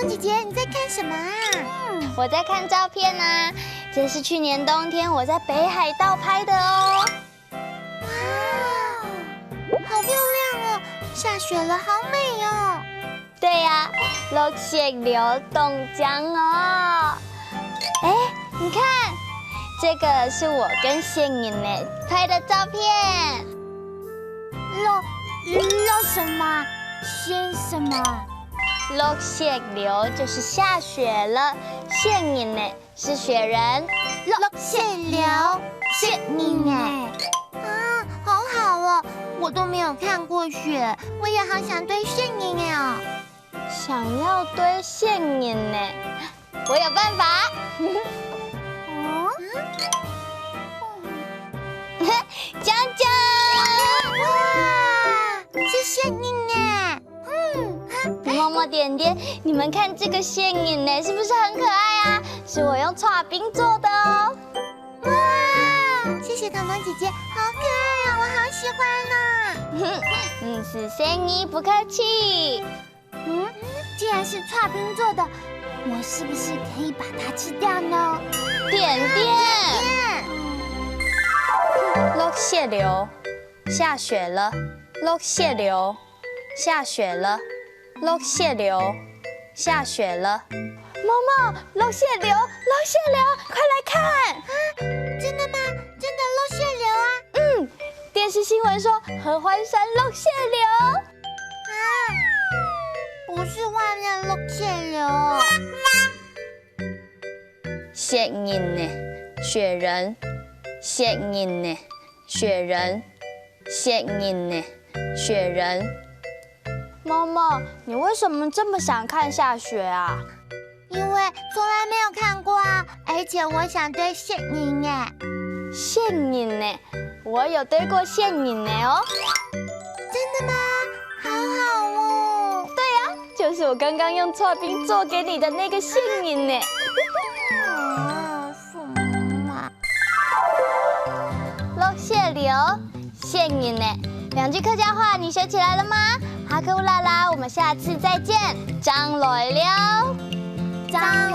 暖姐姐，你在看什么啊？我在看照片啊，这是去年冬天我在北海道拍的哦。哇，好漂亮哦！下雪了，好美哦。对呀，綠色流凍江哦。哎，你看，这个是我跟宪颖呢拍的照片。落什么？先什么？綠色流就是下雪了，宪颖呢是雪人。落雪流，是你哎。啊，好好哦，我都没有看过雪，我也好想堆雪你哦。想要堆宪颖呢，我有办法。江江，哇，是谢颖呢。摸摸点点，你们看这个宪颖呢，是不是很可爱啊？是我用刨冰做的哦。哇，谢谢彤彤姐姐，好可爱啊，我好喜欢呢。是生意，不客气。既然是刨冰做的，我是不是可以把它吃掉呢？点点，落雪流，下雪了。落雪流，下雪了。落雪流，下雪了。毛毛，落雪流，落雪流，快来看！真的吗？真的落雪流啊？电视新闻说合欢山落雪流。不是外面落雪流。雪人呢，雪人，雪人呢，雪人，雪人呢，雪人。妈妈，你为什么这么想看下雪啊？因为从来没有看过啊，而且我想堆雪人哎。雪人呢？我有堆过雪人呢哦。真的吗？好好哦。对呀，就是我刚刚用刨冰做给你的那个雪人呢。什么啊？落雪流，雪人呢？两句客家话你学起来了吗？哈克乌拉拉，我们下次再见，张来了，张